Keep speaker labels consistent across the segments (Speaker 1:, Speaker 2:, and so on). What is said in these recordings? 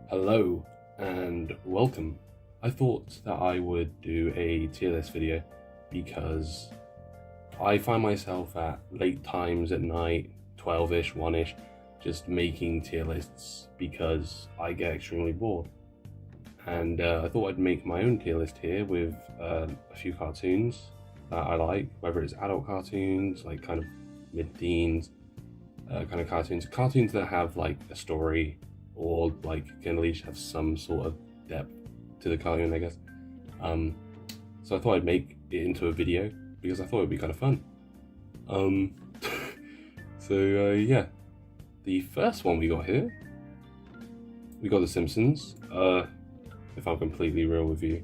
Speaker 1: Hello and welcome. I thought that I would do a tier list video because I find myself at late times at night, 12ish, 1ish, just making tier lists because I get extremely bored. And I thought I'd make my own tier list here with a few cartoons that I like, whether it's adult cartoons, like kind of mid-teens kind of cartoons that have like a story or like can at least have some sort of depth to the cartoon, I guess. So I thought I'd make it into a video because I thought it'd be kind of fun. Yeah, the first one we got here, we got The Simpsons. If I'm completely real with you,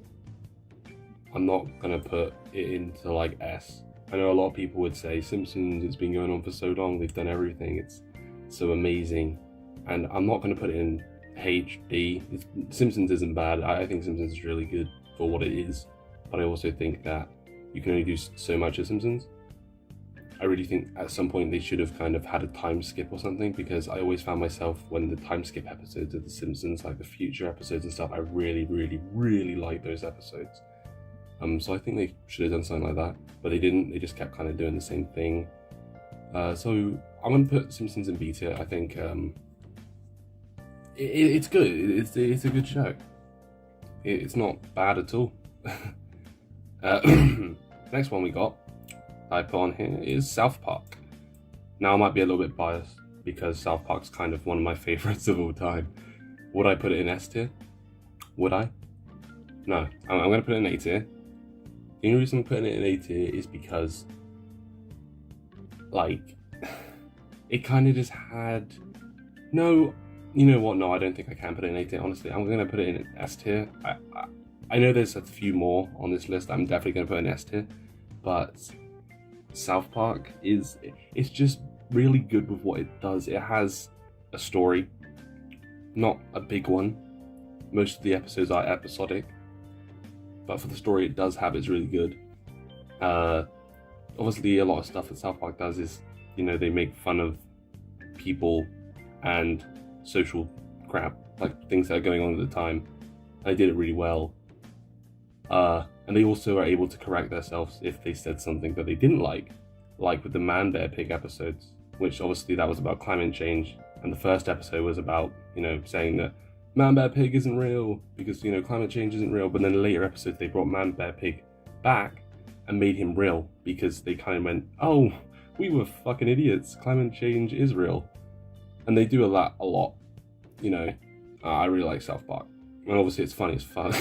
Speaker 1: I'm not gonna put it into like S. I know a lot of people would say Simpsons, it's been going on for so long, they've done everything, it's so amazing, and I'm not going to put it in HD. Simpsons isn't bad. I think Simpsons is really good for what it is, but I also think that you can only do so much of Simpsons. I really think at some point they should have kind of had a time skip or something, because I always found myself when the time skip episodes of The Simpsons, like the future episodes and stuff, I really like those episodes. So I think they should have done something like that, but they didn't. They just kept kind of doing the same thing. So I'm going to put Simpsons in B tier. I think it's good. It's a good show. It's not bad at all. Next one we got, I put on here, is South Park. Now I might be a little bit biased because South Park's kind of one of my favorites of all time. Would I put it in S tier? Would I? No, I'm going to put it in A tier. The only reason I'm putting it in A tier is because, like, it kind of just had... No, you know what? No, I don't think I can put it in A tier, honestly. I'm going to put it in S tier. I know there's a few more on this list I'm definitely going to put in S tier, but South Park it's just really good with what it does. It has a story, not a big one. Most of the episodes are episodic, but for the story it does have, it's really good. Obviously a lot of stuff that South Park does is, you know, they make fun of people and social crap, like things that are going on at the time. They did it really well. And they also are able to correct themselves if they said something that they didn't like with the Man Bear Pig episodes, which obviously that was about climate change, and the first episode was about, you know, saying that Man Bear Pig isn't real because, you know, climate change isn't real. But then in later episodes they brought Man Bear Pig back and made him real because they kind of went, oh, we were fucking idiots, climate change is real. And they do a lot, you know. I really like South Park, and obviously it's funny as fuck.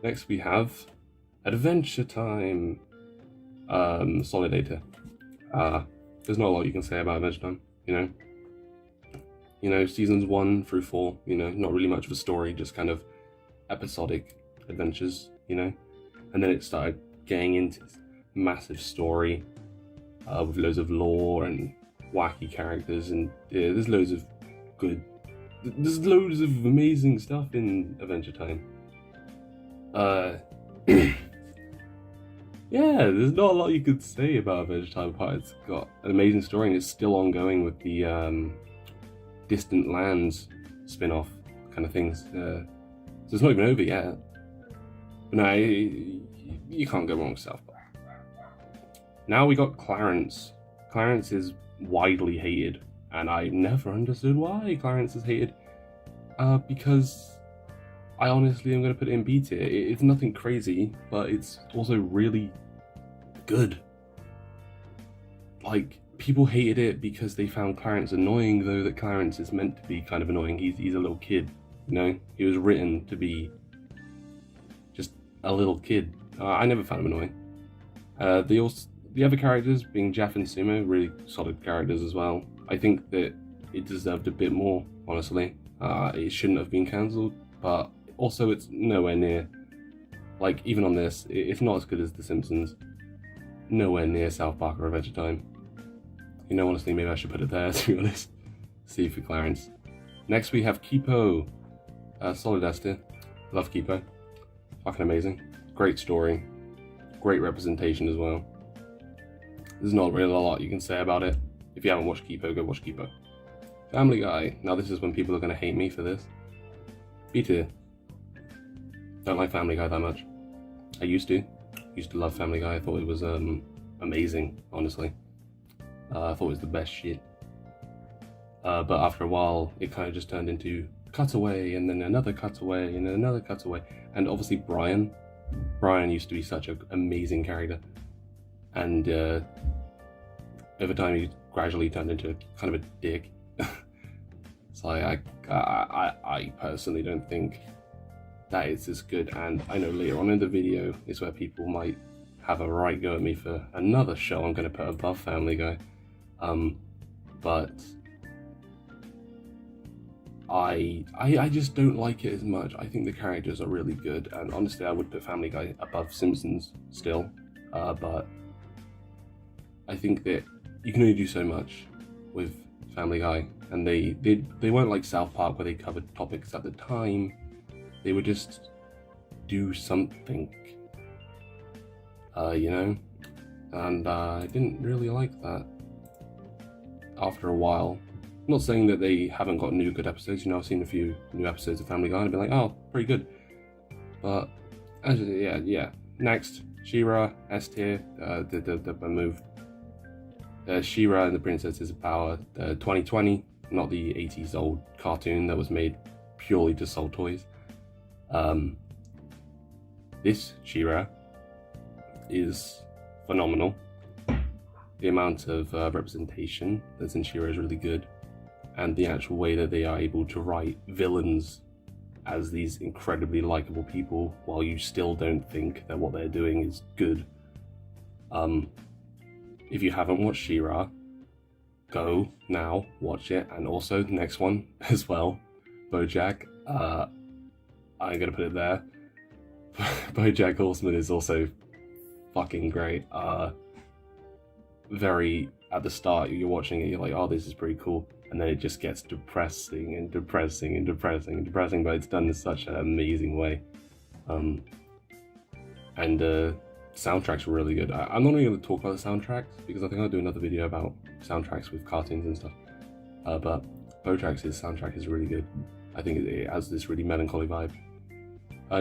Speaker 1: Next we have Adventure Time. Solidator. There's not a lot you can say about Adventure Time, you know, seasons 1 through 4, you know, not really much of a story, just kind of episodic adventures, you know, and then it started getting into this massive story with loads of lore and wacky characters, and yeah, there's loads of amazing stuff in Adventure Time. Yeah, there's not a lot you could say about Adventure Time, but it's got an amazing story and it's still ongoing with the Distant Lands spin-off kind of things. So it's not even over yet. But no, you can't go wrong with South Park. Now we got Clarence. Clarence is widely hated, and I never understood why Clarence is hated. Because I honestly am going to put it in B tier. It's nothing crazy, but it's also really good. Like, people hated it because they found Clarence annoying, though that Clarence is meant to be kind of annoying. He's a little kid, you know? He was written to be just a little kid. I never found him annoying. The other characters, being Jeff and Sumo, really solid characters as well. I think that it deserved a bit more, honestly. It shouldn't have been cancelled, but also it's nowhere near, like, even on this, it's not as good as The Simpsons. Nowhere near South Park or Adventure Time. You know, honestly, maybe I should put it there, to be honest. See for Clarence. Next we have Kipo. Solid S tier. Love Kipo. Fucking amazing. Great story. Great representation as well. There's not really a lot you can say about it. If you haven't watched Kipo, go watch Kipo. Family Guy. Now this is when people are going to hate me for this. B tier. Don't like Family Guy that much. I used to love Family Guy. I thought it was amazing, honestly. I thought it was the best shit. But after a while, it kind of just turned into cutaway, and then another cutaway, and then another cutaway. And obviously Brian used to be such an amazing character. And over time, he gradually turned into kind of a dick. So I personally don't think that it's as good. And I know later on in the video is where people might have a right go at me for another show I'm going to put above Family Guy. But I just don't like it as much. I think the characters are really good, and honestly I would put Family Guy above Simpsons still. But I think that you can only do so much with Family Guy, and they weren't like South Park where they covered topics at the time. They would just do something, you know, and I didn't really like that after a while. I'm not saying that they haven't got new good episodes, you know, I've seen a few new episodes of Family Guy and I've been like, oh, pretty good. But, yeah. Next, She-Ra, S tier, the move. She-Ra and the Princesses of Power, 2020, not the 80s old cartoon that was made purely to sell toys. This She-Ra is phenomenal. The amount of representation that's in She-Ra is really good, and the actual way that they are able to write villains as these incredibly likable people while you still don't think that what they're doing is good. If you haven't watched She-Ra, go now, watch it, and also the next one as well, BoJack. I'm gonna put it there. BoJack Horseman is also fucking great. Very at the start, you're watching it, you're like, oh, this is pretty cool, and then it just gets depressing and depressing and depressing and depressing, but it's done in such an amazing way. And soundtracks were really good. I'm not even going to talk about the soundtracks because I think I'll do another video about soundtracks with cartoons and stuff. But BoJack's soundtrack is really good. I think it has this really melancholy vibe.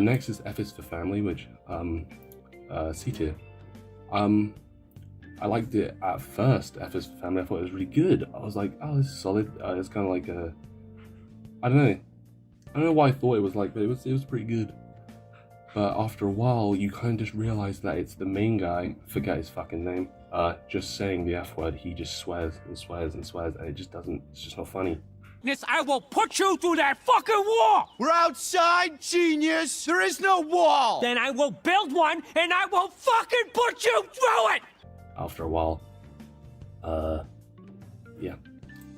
Speaker 1: Next is F is for Family, which C tier. I liked it at first. F is for Family. I thought it was really good. I was like, oh, this is solid. It's kind of like a, I don't know why I thought it was like, but it was pretty good. But after a while, you kind of just realize that it's the main guy, forget his fucking name, just saying the F word. He just swears and swears and swears, and it's just not funny.
Speaker 2: I will put you through that fucking wall!
Speaker 3: We're outside, genius! There is no wall!
Speaker 2: Then I will build one, and I will fucking put you through it!
Speaker 1: After a while. Yeah.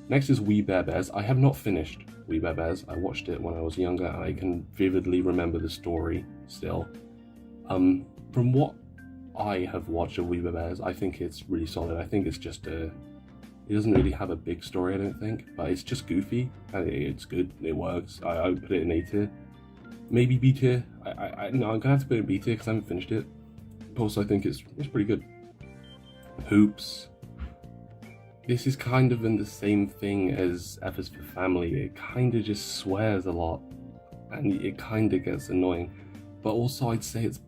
Speaker 1: Next is We Bare Bears. I have not finished We Bare Bears. I watched it when I was younger, and I can vividly remember the story still. From what I have watched of We Bare Bears, I think it's really solid. I think it's just it doesn't really have a big story, I don't think, but it's just goofy, and it's good, it works. I would put it in A tier. Maybe B tier. No, I'm gonna have to put it in B tier because I haven't finished it. But also I think it's pretty good. Hoops. This is kind of in the same thing as F is for Family. It kind of just swears a lot, and it kind of gets annoying. But also I'd say it's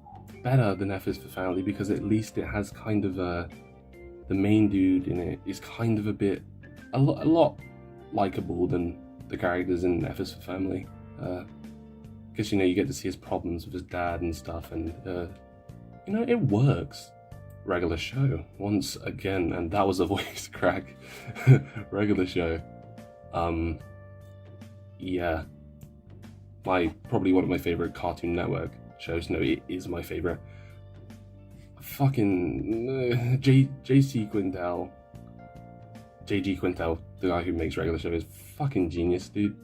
Speaker 1: better than F is for Family because at least it has kind of the main dude in it is kind of a lot likable than the characters in F is for Family. Because, you know, you get to see his problems with his dad and stuff, and, you know, it works. Regular Show, once again, and that was a voice crack. Regular Show. Yeah. Probably one of my favorite Cartoon Network shows. No, it is my favorite. Fucking JG Quintel, the guy who makes Regular Show, is fucking genius, dude.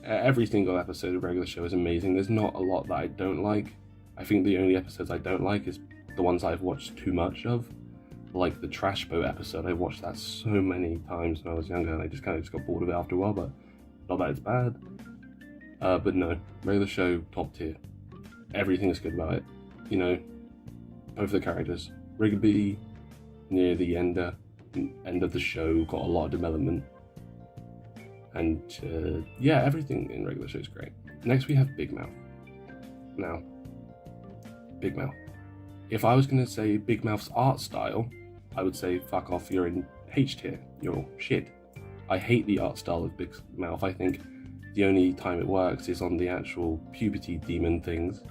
Speaker 1: Every single episode of Regular Show is amazing. There's not a lot that I don't like. I think the only episodes I don't like is the ones I've watched too much of. Like the Trash Boat episode, I watched that so many times when I was younger, and I just kind of got bored of it after a while, but not that it's bad. But no, Regular Show, top tier. Everything is good about it. You know, both the characters. Rigby, near the end of the show, got a lot of development. And yeah, everything in Regular Show is great. Next we have Big Mouth. Now, Big Mouth. If I was going to say Big Mouth's art style, I would say fuck off, you're in H tier, you're shit. I hate the art style of Big Mouth. I think the only time it works is on the actual puberty demon things,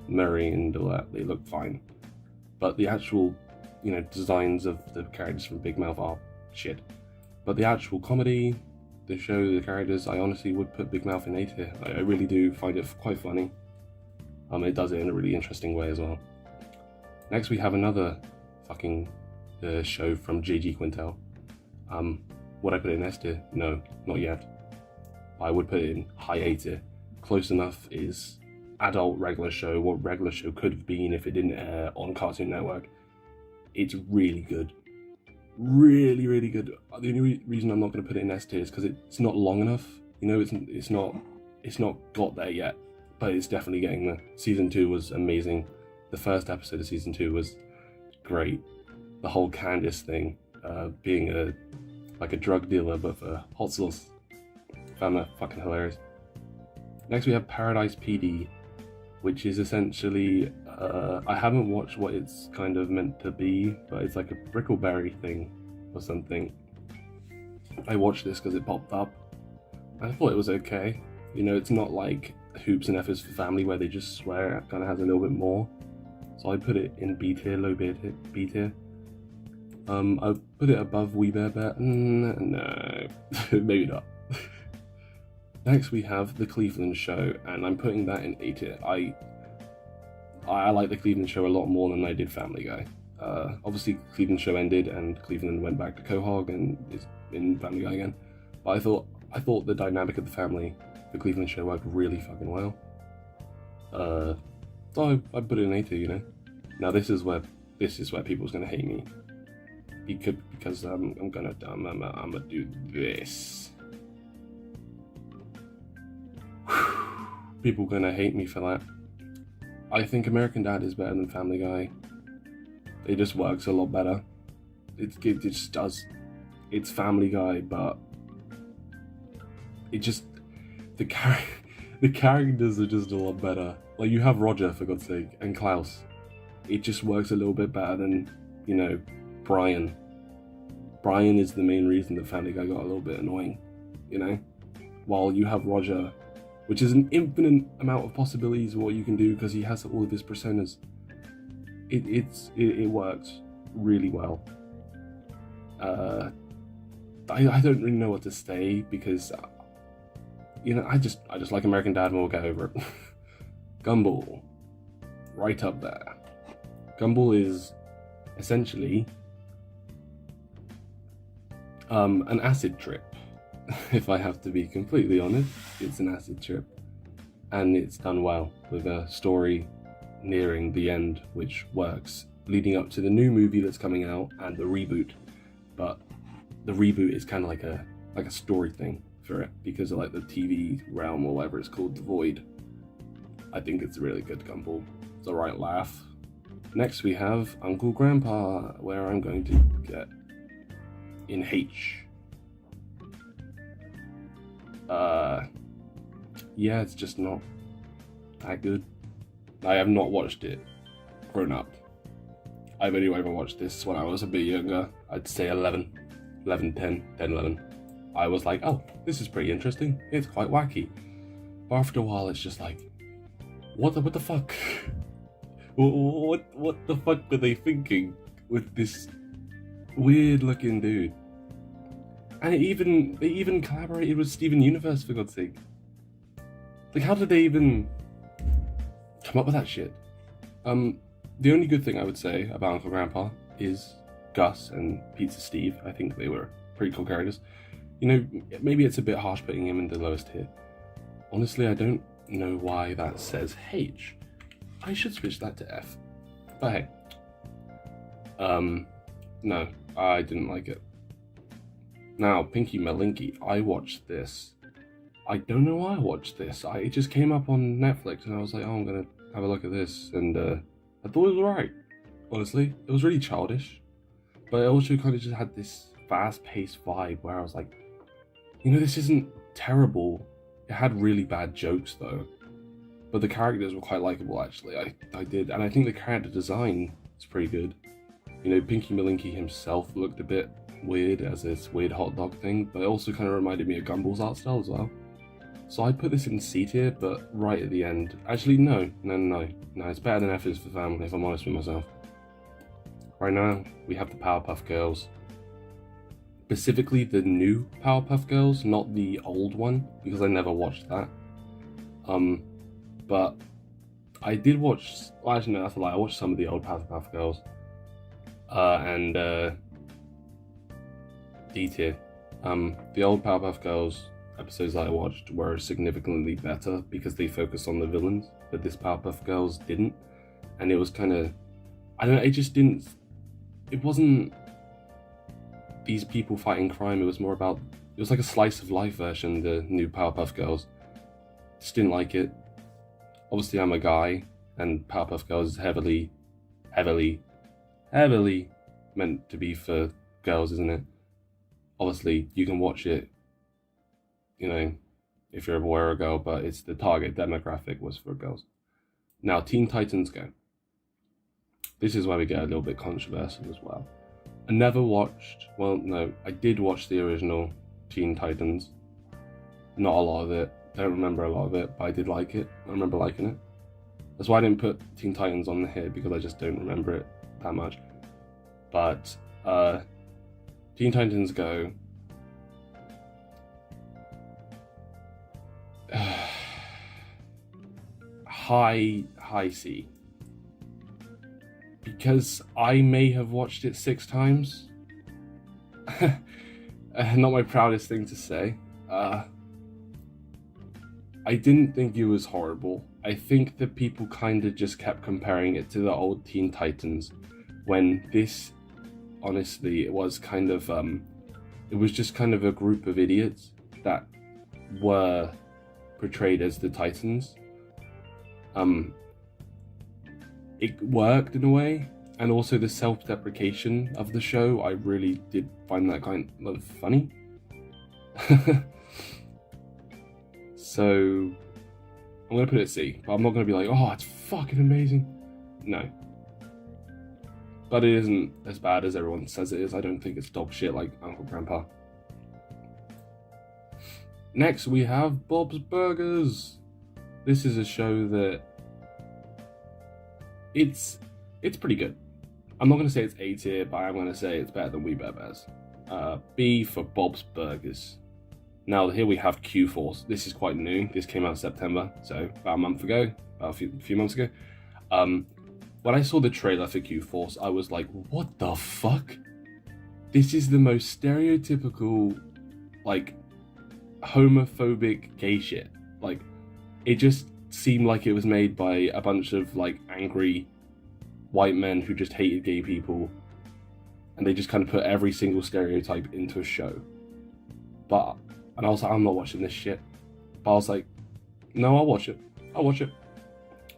Speaker 1: Murray and all that, they look fine. But the actual, designs of the characters from Big Mouth are shit. But the actual comedy, the show, the characters, I honestly would put Big Mouth in A tier. I really do find it quite funny. It does it in a really interesting way as well. Next we have another fucking show from JG Quintel. Would I put it in S tier? No, not yet. I would put it in high A tier. Close enough is adult regular show, what regular show could have been if it didn't air on Cartoon Network. It's really good. Really, really good. The only reason I'm not going to put it in S tier is because it's not long enough. It's not got there yet, but it's definitely getting there. Season 2 was amazing. The first episode of season 2 was great. The whole Candace thing, being a drug dealer but for hot sauce, found that fucking hilarious. Next we have Paradise PD, which is essentially, I haven't watched what it's kind of meant to be, but it's like a Brickleberry thing or something. I watched this because it popped up. I thought it was okay. It's not like Hoops and F is for Family where they just swear. It kind of has a little bit more. So I put it in B tier, low B tier. I put it above We Bare Bear. No, maybe not. Next we have The Cleveland Show, and I'm putting that in A tier. I like The Cleveland Show a lot more than I did Family Guy. Obviously Cleveland Show ended and Cleveland went back to Quahog and is in Family Guy again. But I thought the dynamic of the family, The Cleveland Show, worked really fucking well. So I put it in A tier, Now this is where people's gonna hate me. Because I'm gonna do this. People gonna hate me for that. I think American Dad is better than Family Guy. It just works a lot better. It just does. It's Family Guy, but it just the characters are just a lot better. Like you have Roger, for God's sake, and Klaus. It just works a little bit better than Brian. Brian is the main reason that Family Guy got a little bit annoying, While you have Roger, which is an infinite amount of possibilities of what you can do because he has all of his personas. It works really well. I don't really know what to say because I just like American Dad and we'll get over it. Gumball, right up there. Gumball is essentially an acid trip. If I have to be completely honest, it's an acid trip. And it's done well, with a story nearing the end, which works, leading up to the new movie that's coming out and the reboot. But the reboot is kind of like a story thing for it, because of like the TV realm or whatever it's called, The Void. I think it's a really good Gumball. It's a right laugh. Next we have Uncle Grandpa, where I'm going to get in H. Yeah, it's just not that good. I have not watched it grown up. I've only ever watched this when I was a bit younger. I'd say 11, 10, 11. I was like, oh, this is pretty interesting. It's quite wacky. But after a while, it's just like, what the fuck? What the fuck were they thinking with this weird looking dude? And they even collaborated with Steven Universe, for God's sake. Like, how did they even come up with that shit? The only good thing I would say about Uncle Grandpa is Gus and Pizza Steve. I think they were pretty cool characters. Maybe it's a bit harsh putting him in the lowest tier. Honestly, I don't know why that says H. I should switch that to F. But hey. No, I didn't like it. Now, Pinky Malinky, I watched this. I don't know why I watched this. It just came up on Netflix and I was like, oh, I'm gonna have a look at this. And I thought it was alright. Honestly, it was really childish. But it also kind of just had this fast-paced vibe where I was like, this isn't terrible. It had really bad jokes though. but the characters were quite likable actually. I did, and I think the character design is pretty good. You know, Pinky Malinky himself looked a bit weird as this weird hot dog thing, but it also kind of reminded me of Gumball's art style as well. So I put this in C tier, but right at the end. Actually, no, it's better than F is for Family, if I'm honest with myself. Right now, we have the Powerpuff Girls. Specifically the new Powerpuff Girls, not the old one, because I never watched that. But I did watch, well, actually no, that's a lie, I watched some of the old Powerpuff Girls. And D tier. The old Powerpuff Girls episodes that I watched were significantly better because they focused on the villains, but this Powerpuff Girls didn't. And it was kind of, I don't know, it wasn't these people fighting crime, it was more about, it was like a slice of life version, the new Powerpuff Girls. Just didn't like it. Obviously I'm a guy, and Powerpuff Girls is heavily meant to be for girls, isn't it? Obviously you can watch it, you know, if you're a boy or a girl, but it's the target demographic was for girls. Now Teen Titans Go. This is where we get a little bit controversial as well. I never watched, well no, I did watch the original Teen Titans. Not a lot of it, don't remember a lot of it, but I did like it. I remember liking it. That's why I didn't put Teen Titans on here, because I just don't remember it that much. But Teen Titans Go, high C, because I may have watched it 6 times. Not my proudest thing to say. I didn't think it was horrible. I think that people kind of just kept comparing it to the old Teen Titans, when this, honestly, it was kind of it was just kind of a group of idiots that were portrayed as the Titans. It worked in a way, and also the self-deprecation of the show, I really did find that kind of funny. So I'm gonna put it C, but I'm not gonna be like, oh, it's fucking amazing. No. But it isn't as bad as everyone says it is. I don't think it's dog shit like Uncle Grandpa. Next we have Bob's Burgers. This is a show that it's pretty good. I'm not going to say it's A tier, but I'm going to say it's better than We Bare Bears. B for Bob's Burgers. Now here we have Q-Force. This is quite new. This came out in September, so about a month ago, about a few months ago. When I saw the trailer for Q-Force, I was like, what the fuck? This is the most stereotypical, like, homophobic gay shit. Like, it just seemed like it was made by a bunch of, like, angry white men who just hated gay people, and they just kind of put every single stereotype into a show. And I was like, I'm not watching this shit. But I was like, no, I'll watch it.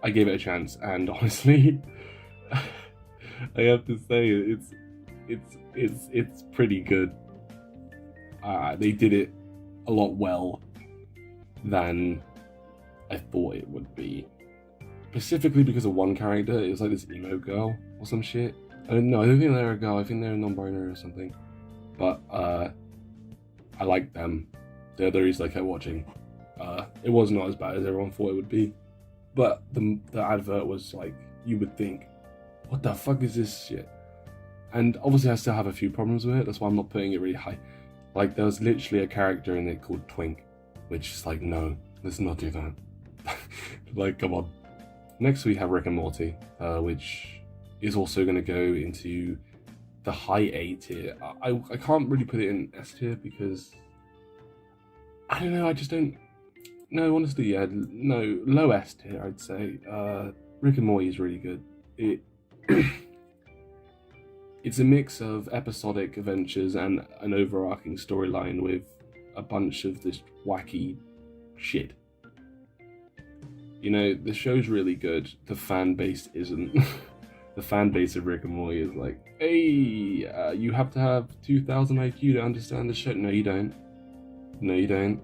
Speaker 1: I gave it a chance, and honestly, I have to say it's pretty good. They did it a lot well than I thought it would be. Specifically because of one character. It was like this emo girl or some shit. I don't think they're a girl. I think they're non-binary or something. But I liked them. The other reason I kept watching. It was not as bad as everyone thought it would be. But the advert was like, you would think, what the fuck is this shit? And obviously I still have a few problems with it. That's why I'm not putting it really high. Like, there was literally a character in it called Twink, which is like, no, let's not do that. Like, come on. Next we have Rick and Morty, which is also going to go into the high A tier. I can't really put it in S tier because, I don't know, I just don't. No, honestly, yeah, no, low S tier, I'd say. Rick and Morty is really good. It's a mix of episodic adventures and an overarching storyline with a bunch of this wacky shit. You know, the show's really good. The fan base isn't. The fan base of Rick and Morty is like, hey, you have to have 2,000 IQ to understand the show. No, you don't. No, you don't.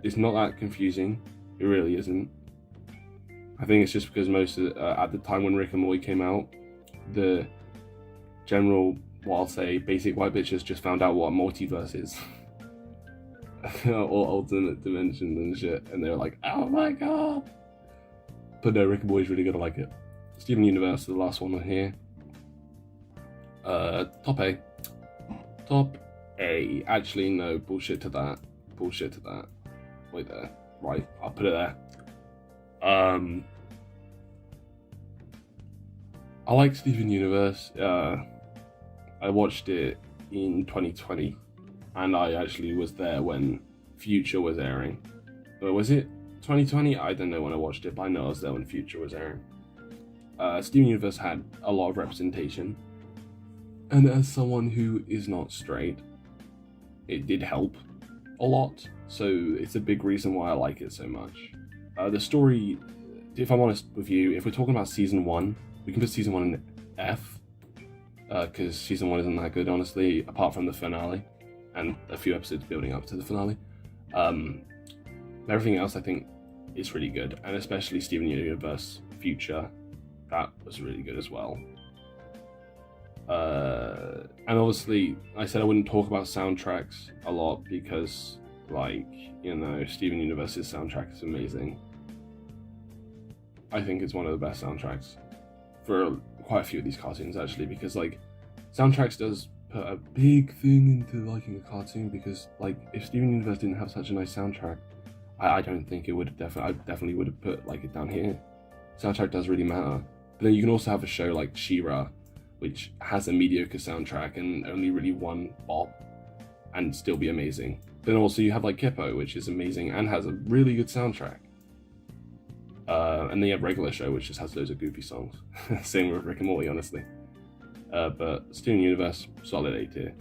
Speaker 1: It's not that confusing. It really isn't. I think it's just because most of at the time when Rick and Morty came out, the general, what I'll say, basic white bitches just found out what a multiverse is. Or alternate dimensions and shit, and they were like, oh my god. But no, Rick and Morty's really gonna like it. Steven Universe, the last one on here. Top A. Top A. Actually, no, bullshit to that. Bullshit to that. Wait there. Right, I'll put it there. I like Steven Universe. I watched it in 2020, and I actually was there when Future was airing. But was it 2020? I don't know when I watched it, but I know I was there when Future was airing. Steven Universe had a lot of representation, and as someone who is not straight, it did help a lot, so it's a big reason why I like it so much. The story, if I'm honest with you, if we're talking about season 1, we can put season 1 in F, because season 1 isn't that good, honestly, apart from the finale, and a few episodes building up to the finale. Everything else I think is really good, and especially Steven Universe Future, that was really good as well. And obviously, I said I wouldn't talk about soundtracks a lot because, like, you know, Steven Universe's soundtrack is amazing. I think it's one of the best soundtracks for quite a few of these cartoons, actually, because, like, soundtracks does put a big thing into liking a cartoon, because, like, if Steven Universe didn't have such a nice soundtrack, I don't think it would have I definitely would have put, like, it down here. Soundtrack does really matter. But then you can also have a show like She-Ra, which has a mediocre soundtrack and only really one bop, and still be amazing. Then also you have like Kippo, which is amazing and has a really good soundtrack. And then you have Regular Show, which just has loads of goofy songs. Same with Rick and Morty, honestly. But Steven Universe, solid A tier.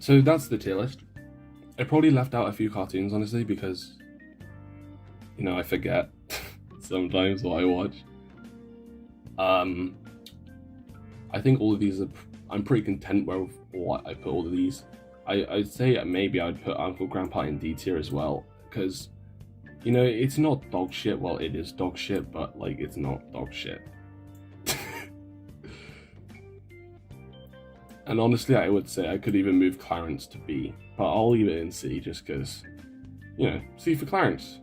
Speaker 1: So that's the tier list. I probably left out a few cartoons, honestly, because, you know, I forget sometimes what I watch. I think all of these are, I'm pretty content with what I put all of these. I'd say maybe I'd put Uncle Grandpa in D tier as well, because, you know, it's not dog shit. Well, it is dog shit, but, like, it's not dog shit. And honestly, I would say I could even move Clarence to B, but I'll leave it in C just because, you know, C for Clarence.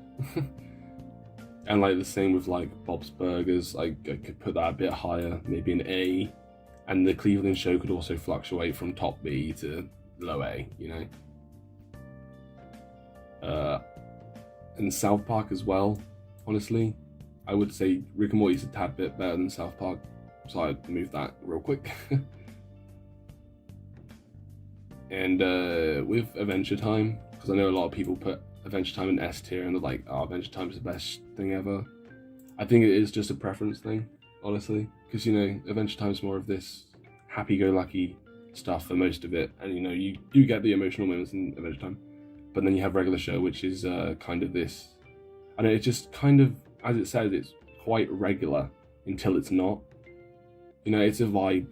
Speaker 1: And, like, the same with, like, Bob's Burgers. I could put that a bit higher, maybe an A. And the Cleveland Show could also fluctuate from top B to low A, you know. And South Park as well, honestly. I would say Rick and Morty's a tad bit better than South Park, so I'd move that real quick. And with Adventure Time, because I know a lot of people put Adventure Time in S tier and they're like, oh, Adventure Time is the best thing ever. I think it is just a preference thing, honestly, because, you know, Adventure Time is more of this happy-go-lucky stuff for most of it, and, you know, you do get the emotional moments in Adventure Time, but then you have Regular Show, which is kind of this, I know, it's just kind of, as it says, it's quite regular until it's not. You know, it's a vibe.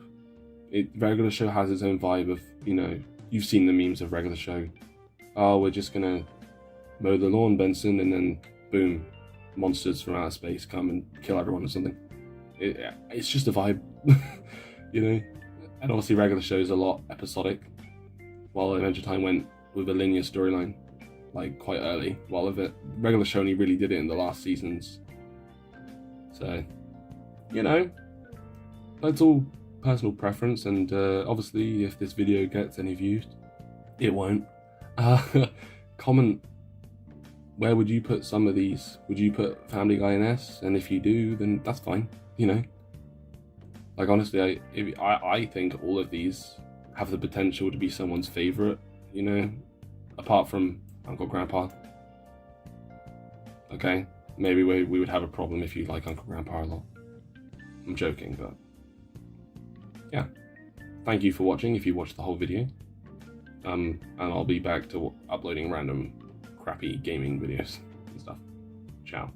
Speaker 1: Regular Show has its own vibe of, you know, you've seen the memes of Regular Show. Oh, we're just gonna mow the lawn, Benson, and then boom, monsters from outer space come and kill everyone or something. It's just a vibe, you know. And obviously, Regular Show is a lot episodic, while Adventure Time went with a linear storyline, like, quite early. While Regular Show only really did it in the last seasons. So, you know, that's all personal preference, and obviously, if this video gets any views, it won't. Comment, where would you put some of these? Would you put Family Guy in S? And if you do, then that's fine, you know. Like, honestly, I think all of these have the potential to be someone's favorite, you know, apart from Uncle Grandpa. Okay, maybe we would have a problem if you like Uncle Grandpa a lot. I'm joking, but yeah. Thank you for watching if you watched the whole video. And I'll be back to uploading random crappy gaming videos and stuff. Ciao.